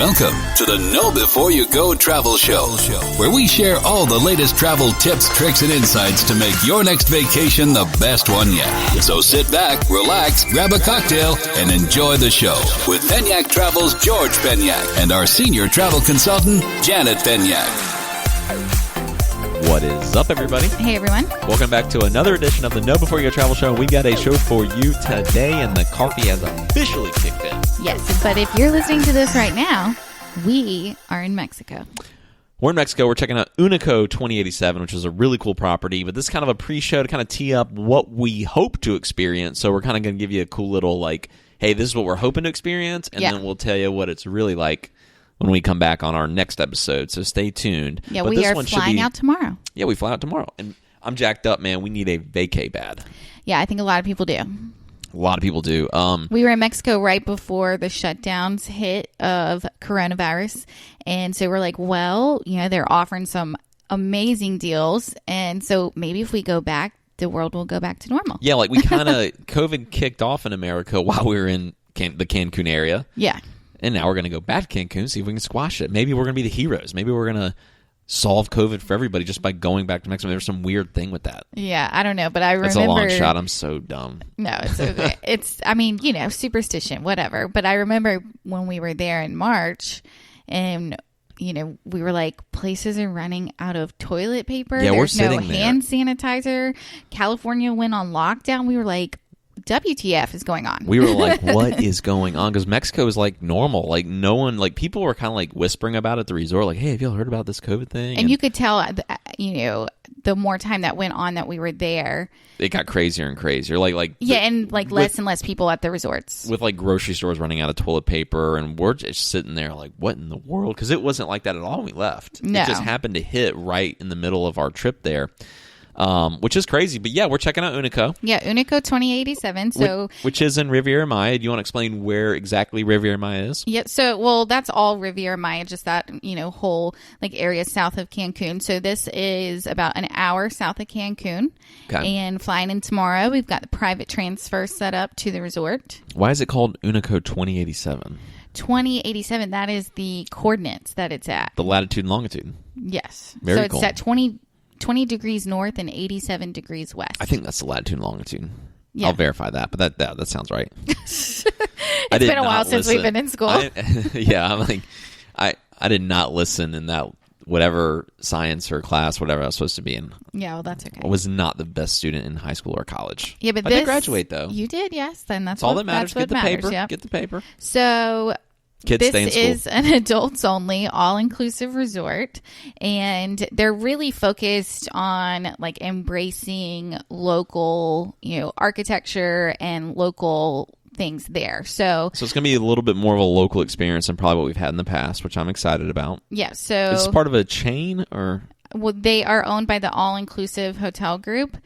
Welcome to the Know Before You Go Travel Show, where we share all the latest travel tips, tricks, and insights to make your next vacation the best one yet. So sit back, relax, grab a cocktail, and enjoy the show with Penyak Travel's George Penyak and our senior travel consultant, Janet Penyak. What is up, everybody? Hey, everyone. Welcome back to another edition of the Know Before You Go Travel Show. We've got a show for you today, and the coffee has officially kicked in. Yes, but if you're listening to this right now, we are in Mexico. We're in Mexico. We're checking out Unico 2087, which is a really cool property. But this is kind of a pre-show to kind of tee up what we hope to experience. So we're kind of going to give you a cool little, hey, this is what we're hoping to experience, and then we'll tell you what it's really like when we come back on our next episode. So stay tuned. Yeah, but we are flying out tomorrow. Yeah, we fly out tomorrow. And I'm jacked up, man. We need a vacay bad. Yeah, I think a lot of people do. A lot of people do. We were in Mexico right before the shutdowns hit of coronavirus. And so we're like, well, they're offering some amazing deals. And so maybe if we go back, the world will go back to normal. Yeah, we kind of, COVID kicked off in America while we were in the Cancun area. Yeah. And now we're going to go back to Cancun, see if we can squash it. Maybe we're going to be the heroes. Maybe we're going to solve COVID for everybody just by going back to Mexico. There's some weird thing with that. Yeah, I don't know, but I remember... It's a long shot. I'm so dumb. No, it's okay. It's, superstition, whatever. But I remember when we were there in March, and, we were like, places are running out of toilet paper. Yeah, There's we're no sitting hand sanitizer. California went on lockdown. We were like, WTF is going on? We were like, what is going on? Because Mexico is normal. No one, people were kind of whispering about it at the resort. Hey, have you all heard about this COVID thing? And you could tell, the more time that went on that we were there, it got crazier and crazier. Less and less people at the resorts. With grocery stores running out of toilet paper, and we're just sitting there what in the world? Because it wasn't like that at all when we left. No. It just happened to hit right in the middle of our trip there. Which is crazy. But yeah, we're checking out Unico. Yeah, Unico 2087. Which is in Riviera Maya. Do you want to explain where exactly Riviera Maya is? Yeah, that's all Riviera Maya, just that, whole area south of Cancun. So this is about an hour south of Cancun. Okay. And flying in tomorrow, we've got the private transfer set up to the resort. Why is it called Unico 2087? 2087, that is the coordinates that it's at. The latitude and longitude. Yes. Very cool. It's at 20 degrees north and 87 degrees west. I think that's the latitude and longitude. Yeah. I'll verify that, but that sounds right. It's been a while since we've been in school. I did not listen in that whatever science or class, whatever I was supposed to be in. Yeah, well, that's okay. I was not the best student in high school or college. Yeah, but I did graduate, though. You did, yes. Then that's all that matters. Get the paper. Yep. Get the paper. So... Kids stay in school. This is an adults-only, all-inclusive resort, and they're really focused on embracing local, architecture and local things there. So it's going to be a little bit more of a local experience than probably what we've had in the past, which I'm excited about. Yeah. So is this part of a chain or? Well, they are owned by the All-Inclusive Hotel Group.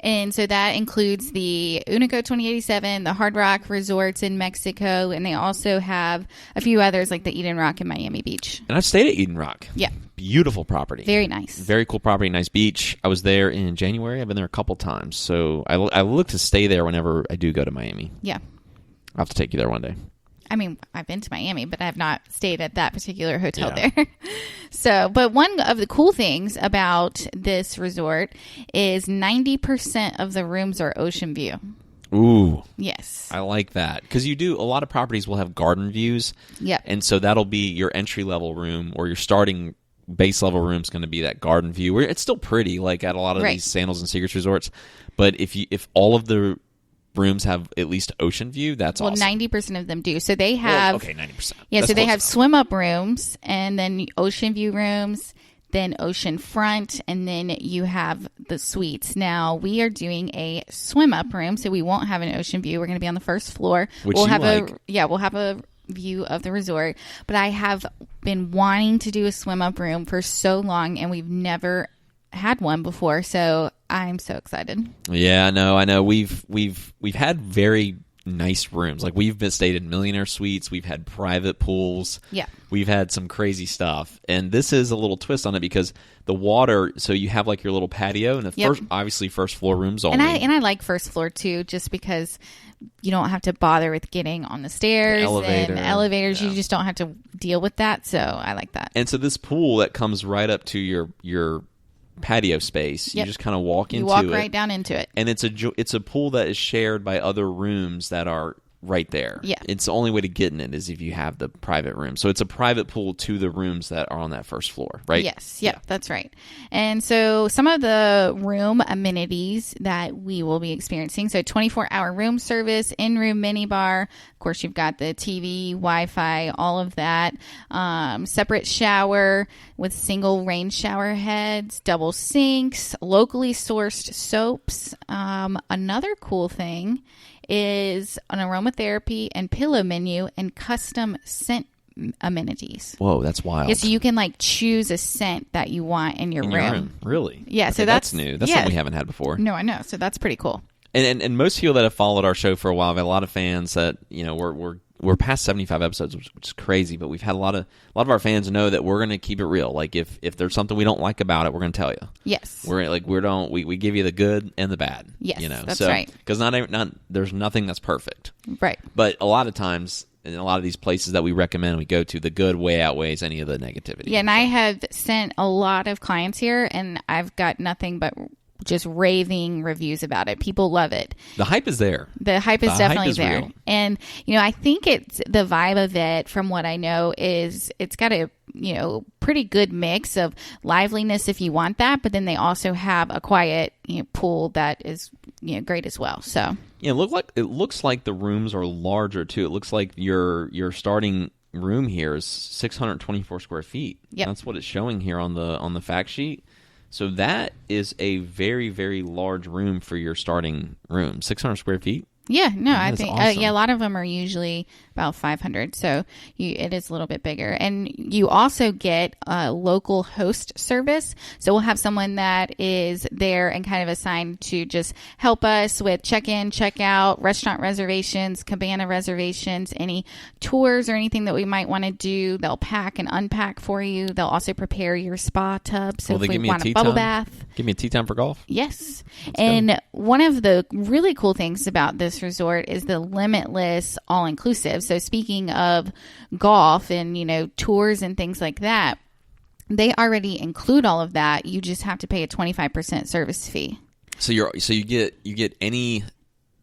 And so that includes the Unico 2087, the Hard Rock resorts in Mexico, and they also have a few others like the Eden Rock in Miami Beach. And I've stayed at Eden Rock. Yeah. Beautiful property. Very nice. Very cool property, nice beach. I was there in January. I've been there a couple times. So I look to stay there whenever I do go to Miami. Yeah. I'll have to take you there one day. I've been to Miami, but I have not stayed at that particular hotel there. So, but one of the cool things about this resort is 90% of the rooms are ocean view. Ooh. Yes. I like that. Because a lot of properties will have garden views. Yeah. And so that'll be your entry-level room, or your starting base level room is going to be that garden view. Where it's still pretty, at a lot of these Sandals and Secrets resorts. But if all of the rooms have at least ocean view, that's awesome. Well, 90% of them do. So they have... 90%. Yeah, that's so they have enough. swim-up rooms, and then ocean view rooms, then ocean front, and then you have the suites. Now, we are doing a swim-up room, so we won't have an ocean view. We're going to be on the first floor. We'll have a view of the resort. But I have been wanting to do a swim-up room for so long, and we've never had one before, so I'm so excited. Yeah, I know. We've had very nice rooms. Like we've been stayed in millionaire suites. We've had private pools. Yeah. We've had some crazy stuff. And this is a little twist on it because the water, so you have like your little patio and the first, obviously first floor rooms only. And I like first floor too, just because you don't have to bother with getting on the stairs and elevators. You just don't have to deal with that. So I like that. And so this pool that comes right up to your patio space, you just kind of walk into it. You walk right down into it. And it's a pool that is shared by other rooms that are right there. Yeah. It's the only way to get in it is if you have the private room. So it's a private pool to the rooms that are on that first floor, right? Yes. Yep. Yeah. That's right. And so some of the room amenities that we will be experiencing. So 24-hour room service, in-room minibar. Of course, you've got the TV, Wi-Fi, all of that. Separate shower with single rain shower heads, double sinks, locally sourced soaps. Another cool thing is an aromatherapy and pillow menu and custom scent amenities. Whoa, that's wild. Yeah, so you can like choose a scent that you want in your room. Really? Yeah, okay, so that's new. That's something we haven't had before. No, I know. So that's pretty cool. And most people that have followed our show for a while, I've had a lot of fans that, you know, we're past 75 episodes, which is crazy, but we've had a lot of our fans know that we're going to keep it real. Like if there's something we don't like about it, we're going to tell you. Yes. We give you the good and the bad. Yes, you know, that's right. Because there's nothing that's perfect. Right. But a lot of times, in a lot of these places that we recommend we go to, the good way outweighs any of the negativity. Yeah, and I have sent a lot of clients here, and I've got nothing but just raving reviews about it. People love it. The hype is there. The hype is definitely there. Real. And, you know, I think it's the vibe of it, from what I know, is it's got a, you know, pretty good mix of liveliness if you want that, but then they also have a quiet, you know, pool that is, you know, great as well. So yeah, it looks like the rooms are larger too. It looks like your starting room here is 624 square feet. Yep. That's what it's showing here on the fact sheet. So that is a very, very large room for your starting room. 600 square feet? Yeah, no, I think awesome. a lot of them are usually about 500, so it is a little bit bigger. And you also get a local host service, so we'll have someone that is there and kind of assigned to just help us with check-in, check-out, restaurant reservations, cabana reservations, any tours or anything that we might want to do. They'll pack and unpack for you. They'll also prepare your spa tub, so if we want a bubble bath. Give me a tea time for golf? Yes. And one of the really cool things about this resort is the limitless all-inclusive. So speaking of golf and, you know, tours and things like that, they already include all of that. You just have to pay a 25% service fee. So you get any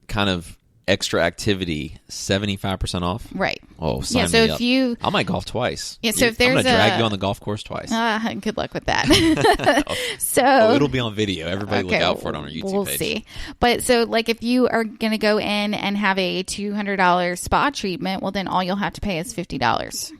kind of extra activity 75% off? Right. Oh, sign me up. I might golf twice. Yeah, so if there's I'm going to drag you on the golf course twice. Good luck with that. So it'll be on video. Everybody look out for it on our YouTube page. We'll see. But so like if you are going to go in and have a $200 spa treatment, well then all you'll have to pay is $50.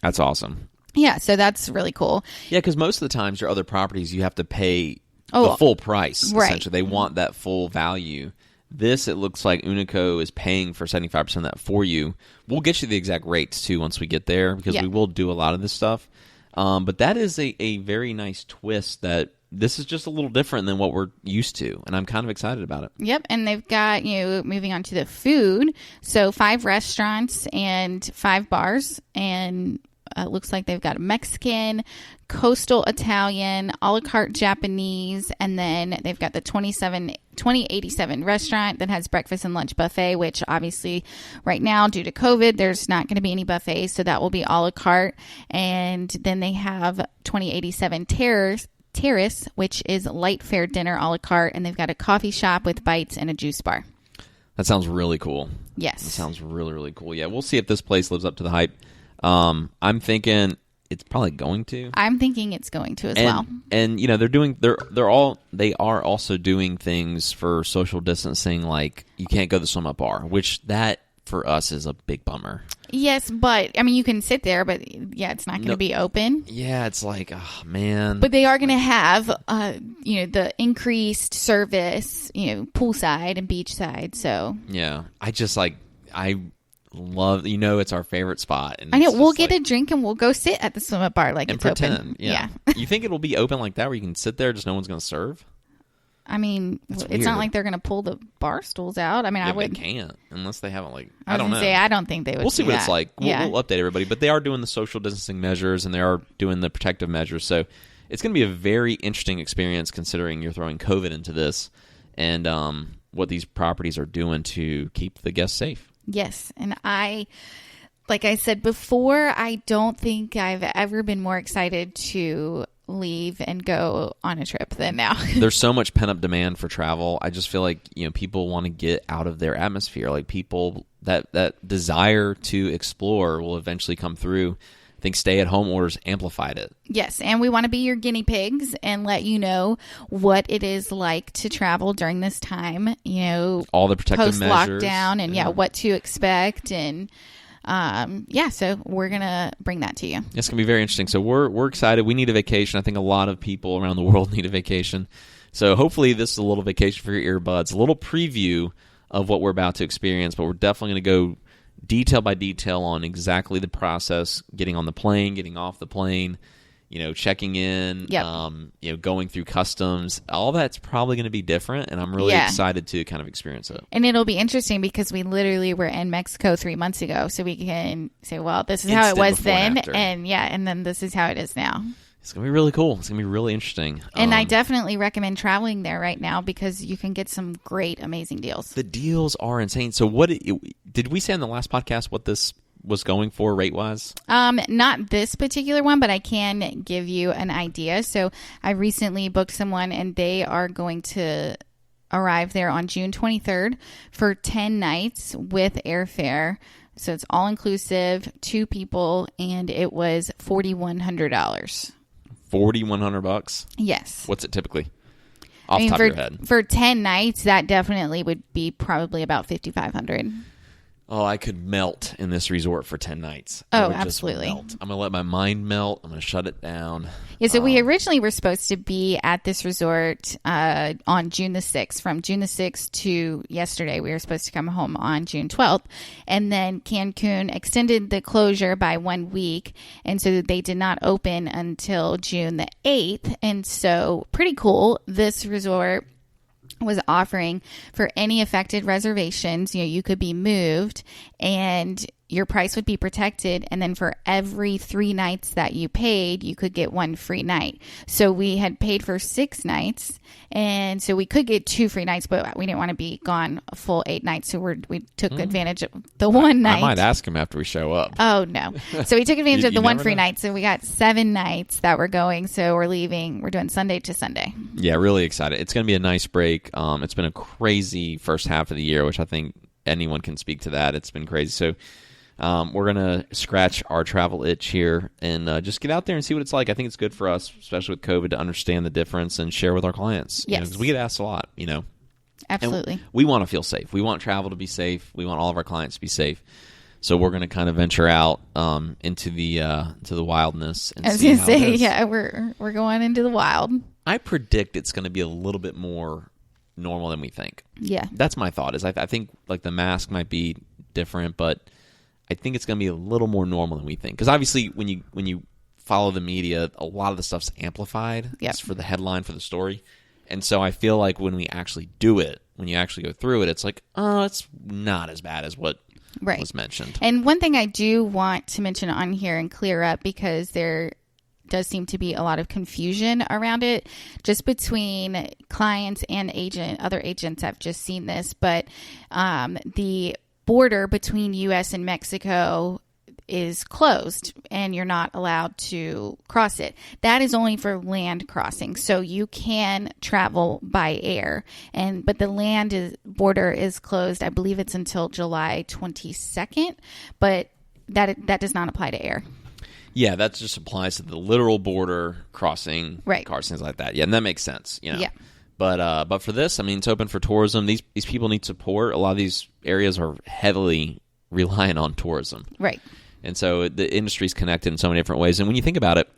That's awesome. Yeah, so that's really cool. Yeah, because most of the times your other properties you have to pay the full price. Right. Essentially, they want that full value. This, it looks like Unico is paying for 75% of that for you. We'll get you the exact rates, too, once we get there, because we will do a lot of this stuff. But that is a very nice twist that this is just a little different than what we're used to, and I'm kind of excited about it. Yep, and they've got, you know, moving on to the food, so 5 restaurants and 5 bars, and it looks like they've got Mexican, coastal Italian, a la carte Japanese, and then they've got the 2087 restaurant that has breakfast and lunch buffet, which obviously right now due to COVID, there's not going to be any buffets, so that will be a la carte. And then they have 2087 Terrace, which is light fare dinner a la carte, and they've got a coffee shop with bites and a juice bar. That sounds really cool. Yes. That sounds really, really cool. Yeah, we'll see if this place lives up to the hype. I'm thinking it's probably going to. I'm thinking it's going to as well. And you know, they are also doing things for social distancing, like you can't go to the swim up bar, which that for us is a big bummer. Yes, but I mean you can sit there, but yeah, it's not going to be open. Yeah, it's like, oh man. But they are going to have you know, the increased service, you know, poolside and beachside, so. Yeah. I love, you know, it's our favorite spot. And I know, we'll get a drink and we'll go sit at the swim-up bar like and it's pretend, open. Yeah. You think it'll be open like that where you can sit there, just no one's going to serve? I mean, That's it's weird. not like they're going to pull the bar stools out. I mean, I They wouldn't. can't unless they haven't I don't know. say I don't think they would. We'll see do what that. it's like. Yeah. We'll update everybody, but they are doing the social distancing measures and they are doing the protective measures. So it's going to be a very interesting experience considering you're throwing COVID into this and what these properties are doing to keep the guests safe. Yes, and like I said before, I don't think I've ever been more excited to leave and go on a trip than now. There's so much pent up demand for travel. I just feel like, people want to get out of their atmosphere. Like people that desire to explore will eventually come through. I think stay at home orders amplified it. Yes, and we want to be your guinea pigs and let you know what it is like to travel during this time, All the protective measures. post-lockdown and what to expect and so we're going to bring that to you. It's going to be very interesting. So we're excited. We need a vacation. I think a lot of people around the world need a vacation. So hopefully this is a little vacation for your earbuds, a little preview of what we're about to experience, but we're definitely going to go detail by detail on exactly the process, getting on the plane, getting off the plane, checking in, going through customs. All that's probably going to be different, and I'm really excited to kind of experience it. And it'll be interesting because we literally were in Mexico 3 months ago, so we can say, well, this is how it was then, and then this is how it is now. It's going to be really cool. It's going to be really interesting. And I definitely recommend traveling there right now because you can get some great, amazing deals. The deals are insane. So what did we say on the last podcast what this was going for rate-wise? Not this particular one, but I can give you an idea. So I recently booked someone, and they are going to arrive there on June 23rd for 10 nights with airfare. So it's all-inclusive, 2 people, and it was $4,100. $4,100? Yes. What's it typically? Off the top of your head. For 10 nights, that definitely would be probably about $5,500. Oh, I could melt in this resort for 10 nights. Oh, absolutely. I'm going to let my mind melt. I'm going to shut it down. Yeah, so we originally were supposed to be at this resort on June the 6th. From June the 6th to yesterday, we were supposed to come home on June 12th. And then Cancun extended the closure by 1 week. And so they did not open until June the 8th. And so pretty cool. This resort was offering for any affected reservations, you could be moved and your price would be protected. And then for every 3 nights that you paid, you could get 1 free night. So we had paid for 6 nights. And so we could get 2 free nights, but we didn't want to be gone a full 8 nights. So we took advantage of the 1 night. I might ask him after we show up. Oh, no. So we took advantage of the 1 free night. So we got 7 nights that we're going. So we're leaving. We're doing Sunday to Sunday. Yeah, really excited. It's going to be a nice break. It's been a crazy first half of the year, which I think anyone can speak to that. It's been crazy. So we're going to scratch our travel itch here and just get out there and see what it's like. I think it's good for us, especially with COVID, to understand the difference and share with our clients. Yes. Because we get asked a lot, Absolutely. And we want to feel safe. We want travel to be safe. We want all of our clients to be safe. So we're going to kind of venture out into the wildness and see how it is. Yeah, we're going into the wild. I predict it's going to be a little bit more normal than we think. Yeah. That's my thought. Is I think like the mask might be different, but I think it's going to be a little more normal than we think. Because obviously, when you follow the media, a lot of the stuff's amplified. Yep. It's for the headline, for the story. And so I feel like when we actually do it, when you actually go through it, it's like, oh, it's not as bad as what was mentioned. And one thing I do want to mention on here and clear up, because there does seem to be a lot of confusion around it, just between clients and other agents. I've just seen this, but the border between U.S. and Mexico is closed and you're not allowed to cross it. That is only for land crossing. So you can travel by air, but the border is closed. I believe it's until July 22nd, but that does not apply to air. Yeah, that just applies to the literal border crossing, cars, things like that. Yeah, and that makes sense. Yeah. But for this, I mean, it's open for tourism. These people need support. A lot of these areas are heavily reliant on tourism. Right. And so the industry's connected in so many different ways. And when you think about it,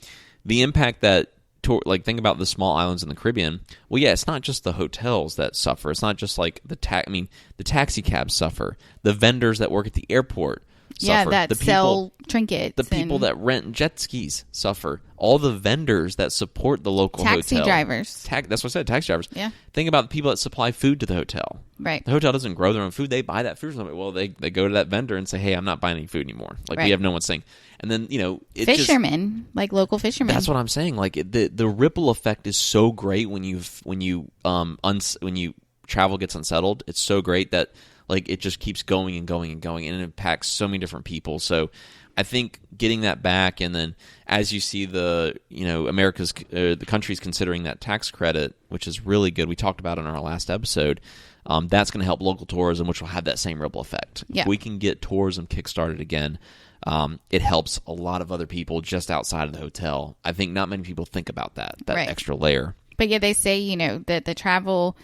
the impact that, think about the small islands in the Caribbean. Well, yeah, it's not just the hotels that suffer. It's not just like the taxi cabs suffer. The vendors that work at the airport Yeah, suffer. that The sell trinkets. The people that rent jet skis suffer. All the vendors that support the local taxi hotel. drivers. That's what I said, taxi drivers. Yeah. Think about the people that supply food to the hotel. Right. The hotel doesn't grow their own food. They buy that food from somebody. Well, they go to that vendor and say, hey, I'm not buying any food anymore. Like, Right. we have no one saying. And then, it Fishermen, like local fishermen. that's what I'm saying. Like, the ripple effect is so great when you travel gets unsettled. It's so great that, like, it just keeps going and going and going, and it impacts so many different people. So I think getting that back, and then as you see the country's considering that tax credit, which is really good. We talked about it in our last episode. That's going to help local tourism, which will have that same ripple effect. Yeah. If we can get tourism kickstarted again, it helps a lot of other people just outside of the hotel. I think not many people think about that Right. extra layer. But yeah, they say, that the travel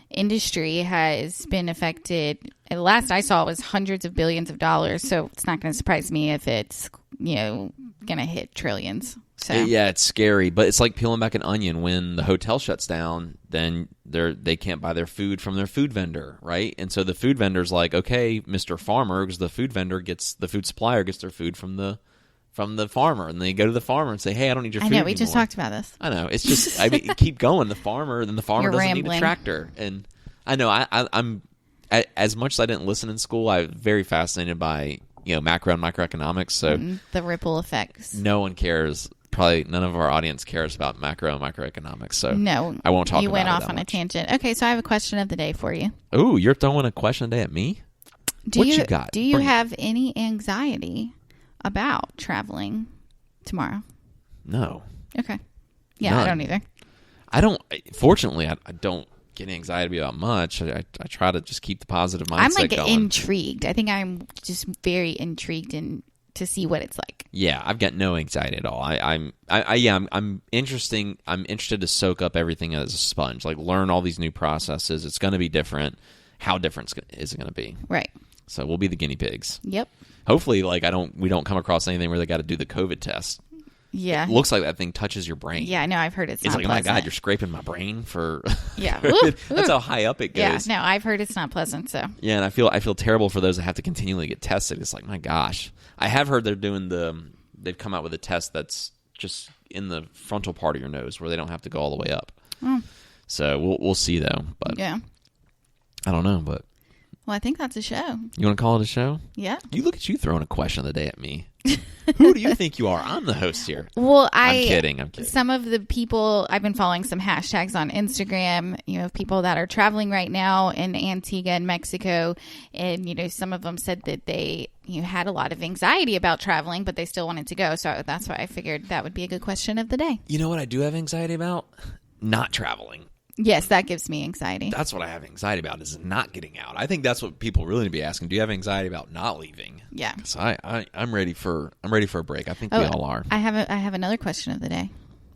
industry has been affected. The last I saw was hundreds of billions of dollars. So it's not going to surprise me if it's, going to hit trillions. So Yeah, it's scary, but it's like peeling back an onion. When the hotel shuts down, then they can't buy their food from their food vendor, right? And so the food vendor's like, okay, Mr. Farmer, because the food supplier gets their food from the farmer, and they go to the farmer and say, hey, I don't need your food I know, we anymore. just talked about this. I know. It's just, keep going. The farmer You're doesn't need rambling. a tractor. And I know, I'm as much as I didn't listen in school, I'm very fascinated by, macro and microeconomics. So The ripple effects. no one cares. Probably none of our audience cares about macro and microeconomics. So No. I won't talk about it. You went off that on a much. tangent. Okay, so I have a question of the day for you. Ooh, you're throwing a question today at me? What you got? Do you Bring it. have any anxiety about traveling tomorrow? No. Okay. Yeah, I None. don't either. I don't. Fortunately, I don't get anxiety about much. I try to just keep the positive mindset I'm like going. intrigued. I think I'm just very intrigued to see what it's like. Yeah, I've got no anxiety at all. I'm interested. I'm interested to soak up everything as a sponge. Like, learn all these new processes. It's going to be different. How different is it going to be? Right. So we'll be the guinea pigs. Yep. Hopefully, like we don't come across anything where they got to do the COVID test. Yeah. It looks like that thing touches your brain. Yeah, I know. I've heard it's It's not like, oh my pleasant. God, you're scraping my brain for. Yeah. That's how high up it Yeah, goes. no, I've heard it's not pleasant, so. Yeah, and I feel terrible for those that have to continually get tested. It's like, my gosh. I have heard they've come out with a test that's just in the frontal part of your nose where they don't have to go all the way up. So we'll see though. But Yeah. I don't know. But Well, I think that's a show. you want to call it a show? Yeah. You look at you throwing a question of the day at me. Who do you think you are? I'm the host here. Well, I'm kidding. Some of the people, I've been following some hashtags on Instagram, people that are traveling right now in Antigua and Mexico. And, some of them said that they had a lot of anxiety about traveling, but they still wanted to go. So that's why I figured that would be a good question of the day. You know what I do have anxiety about? Not traveling. Yes, that gives me anxiety. That's what I have anxiety about, is not getting out. I think that's what people really need to be asking. Do you have anxiety about not leaving? Yeah. So I'm ready for a break. I think we all are. I have another question of the day.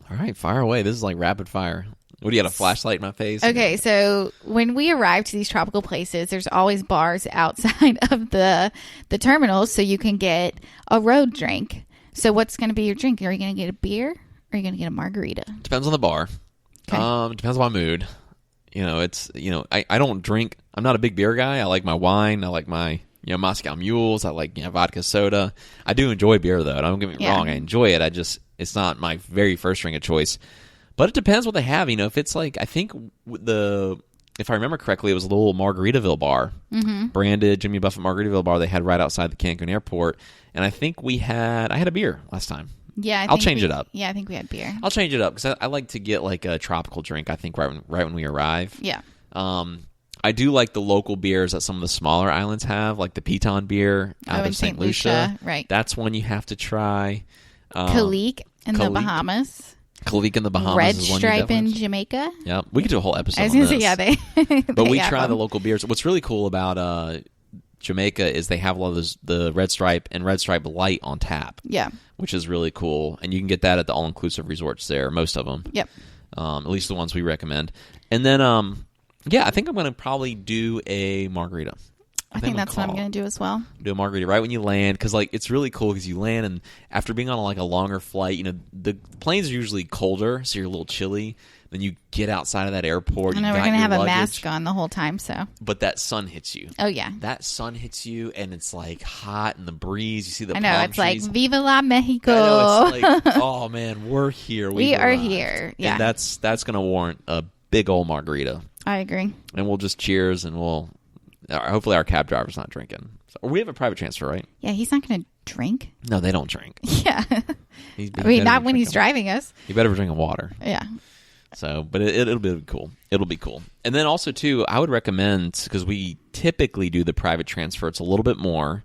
All right, fire away. This is like rapid fire. What do you got, a flashlight in my face? Okay, so when we arrive to these tropical places, there's always bars outside of the terminals so you can get a road drink. So what's going to be your drink? Are you going to get a beer or are you going to get a margarita? Depends on the bar. Okay. Depends on my mood. I don't drink. I'm not a big beer guy. I like my wine. I like my Moscow Mules. I like vodka soda. I do enjoy beer though. Don't get me wrong. I enjoy it. It's not my very first drink of choice. But it depends what they have. If it's like, I think if I remember correctly, it was a little Margaritaville bar, branded Jimmy Buffett Margaritaville bar they had right outside the Cancun airport. And I think I had a beer last time. Yeah, I'll change it up. Yeah, I think we had beer. I'll change it up because I like to get like a tropical drink. I think right when we arrive. Yeah. I do like the local beers that some of the smaller islands have, like the Piton beer out in of St. St. Lucia. Lucia, right. That's one you have to try. Khalik in the Khalik. Bahamas. Khalik in the Bahamas Red is one Stripe you in definitely. Jamaica. Yeah, we could do a whole episode I was on going to this. say, yeah, they. But we have try the them. local beers. What's really cool about Jamaica is they have a lot of the Red Stripe and Red Stripe Light on tap. Yeah. Which is really cool, and you can get that at the all-inclusive resorts there, most of them. Yep. At least the ones we recommend. And then, I think I'm going to probably do a margarita. I think that's what I'm going to do as well. Do a margarita right when you land, because like it's really cool because you land, and after being on like a longer flight, you know, the planes are usually colder, so you're a little chilly. Then you get outside of that airport. I know we're going to have a mask on the whole time, so. But that sun hits you. Oh yeah, that sun hits you, and it's like hot, and the breeze. You see the. I know palm it's trees. like Viva la Mexico. I know, it's like, oh man, we're here. We are here. Yeah, and that's going to warrant a big old margarita. I agree. And we'll just cheers, and we'll. Hopefully, our cab driver's not drinking. So, we have a private transfer, right? Yeah, he's not going to drink. No, they don't drink. Yeah, I mean, not when he's driving us. You better be drinking water. Yeah. So, but it'll be cool. It'll be cool. And then also, too, I would recommend, because we typically do the private transfer, it's a little bit more,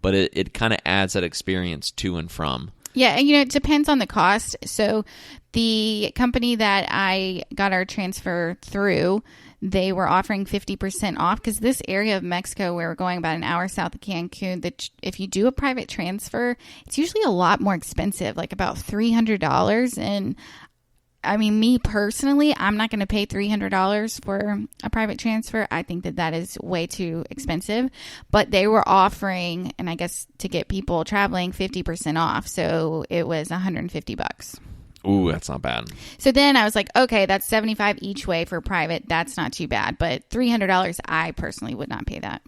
but it kind of adds that experience to and from. Yeah, and it depends on the cost. So the company that I got our transfer through, they were offering 50% off, because this area of Mexico, where we're going about an hour south of Cancun, that if you do a private transfer, it's usually a lot more expensive, like about $300. And I mean, me personally, I'm not going to pay $300 for a private transfer. I think that is way too expensive. But they were offering, and I guess to get people traveling, 50% off. So it was $150. Ooh, that's not bad. So then I was like, okay, that's $75 each way for private. That's not too bad. But $300, I personally would not pay that.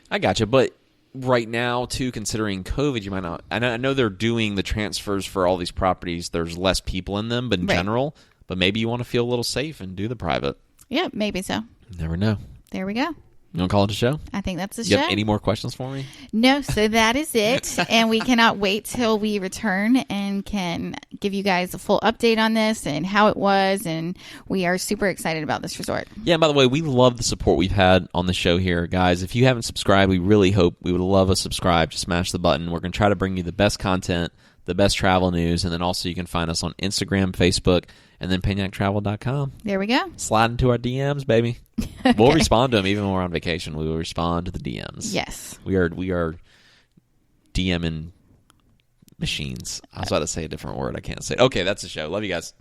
I gotcha. But right now, too, considering COVID, you might not. I know they're doing the transfers for all these properties. There's less people in them, but in general. But maybe you want to feel a little safe and do the private. Yeah, maybe so. Never know. There we go. You want to call it a show? I think that's a show. You have any more questions for me? No, so that is it. And we cannot wait till we return and can give you guys a full update on this and how it was. And we are super excited about this resort. Yeah, and by the way, we love the support we've had on the show here. Guys, if you haven't subscribed, we really hope we would love a subscribe. Just smash the button. We're going to try to bring you the best content, the best travel news, and then also you can find us on Instagram, Facebook, and then PenyakTravel.com. There we go. Slide into our DMs, baby. Okay. We'll respond to them even when we're on vacation. We will respond to the DMs. Yes. We are DMing machines. I was about to say a different word. I can't say it. Okay, that's the show. Love you guys.